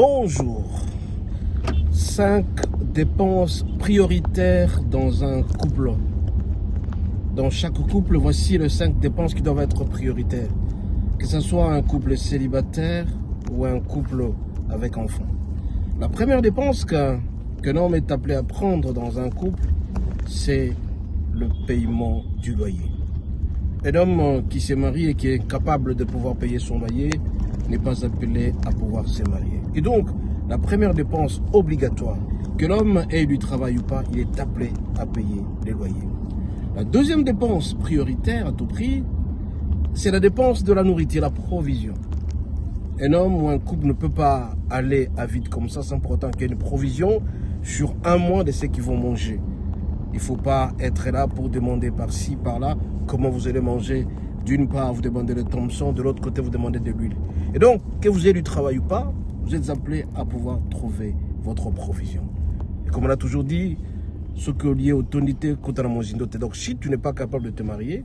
Bonjour. 5 dépenses prioritaires dans un couple. Dans chaque couple, voici les 5 dépenses qui doivent être prioritaires. Que ce soit un couple célibataire ou un couple avec enfants. La première dépense qu'un homme est appelé à prendre dans un couple, c'est le paiement du loyer. Un homme qui s'est marié et qui est capable de pouvoir payer son loyer n'est pas appelé à pouvoir se marier. Et donc, la première dépense obligatoire, que l'homme ait du travail ou pas, il est appelé à payer les loyers. La deuxième dépense prioritaire à tout prix, c'est la dépense de la nourriture, la provision. Un homme ou un couple ne peut pas aller à vide comme ça sans pour autant qu'il y ait une provision sur un mois de ce qu'ils vont manger. Il ne faut pas être là pour demander par-ci, par-là, comment vous allez manger. D'une part, vous demandez le Thompson, de l'autre côté, vous demandez de l'huile. Et donc, que vous ayez du travail ou pas, vous êtes appelé à pouvoir trouver votre provision. Et comme on a toujours dit, ce qui est lié aux tonités, donc si tu n'es pas capable de te marier,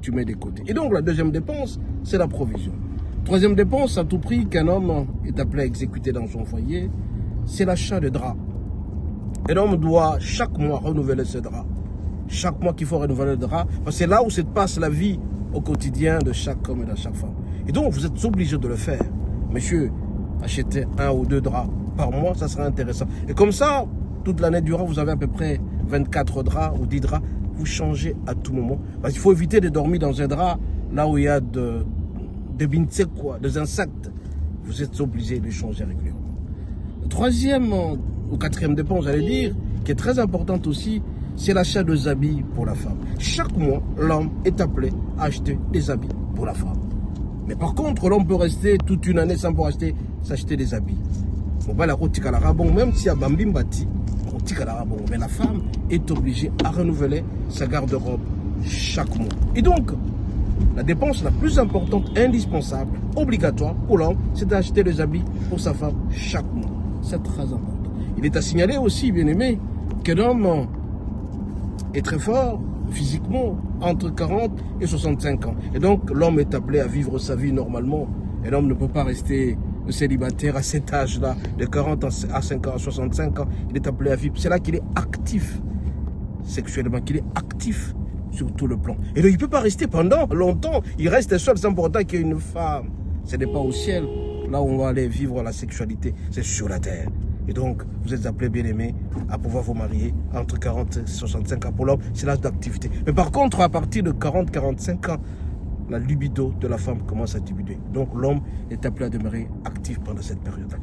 tu mets des côtés. Et donc, la deuxième dépense, c'est la provision. Troisième dépense, à tout prix, qu'un homme est appelé à exécuter dans son foyer, c'est l'achat de draps. Un homme doit chaque mois renouveler ses draps. Chaque mois qu'il faut renouveler le drap, parce que c'est là où se passe la vie au quotidien de chaque homme et de chaque femme. Et donc, vous êtes obligé de le faire. Monsieur, achetez 1 ou 2 draps par mois, ça sera intéressant. Et comme ça, toute l'année durant, vous avez à peu près 24 draps ou 10 draps. Vous changez à tout moment. Parce qu'il faut éviter de dormir dans un drap là où il y a des insectes. Vous êtes obligé de changer régulièrement. Troisième ou quatrième dépense, j'allais dire, qui est très importante aussi, c'est l'achat des habits pour la femme. Chaque mois, l'homme est appelé à acheter des habits pour la femme. Mais par contre, l'homme peut rester toute une année sans pouvoir s'acheter des habits. Même si à Bambimbati, mais la femme est obligée à renouveler sa garde-robe chaque mois. Et donc, la dépense la plus importante, indispensable, obligatoire pour l'homme, c'est d'acheter des habits pour sa femme chaque mois. C'est très important. Il est à signaler aussi, bien aimé, qu'un homme est très fort physiquement entre 40 et 65 ans. Et donc, l'homme est appelé à vivre sa vie normalement. Et l'homme ne peut pas rester célibataire à cet âge-là, de 40 à 5 ans, à 65 ans. Il est appelé à vivre. C'est là qu'il est actif sexuellement, qu'il est actif sur tout le plan. Et donc, il ne peut pas rester pendant longtemps. Il reste seul sans pour autant qu'il y ait une femme. Ce n'est pas au ciel, là où on va aller vivre la sexualité. C'est sur la terre. Et donc, vous êtes appelés, bien aimés, à pouvoir vous marier entre 40 et 65 ans. Pour l'homme, c'est l'âge d'activité. Mais par contre, à partir de 40-45 ans, la libido de la femme commence à diminuer. Donc, l'homme est appelé à demeurer actif pendant cette période-là.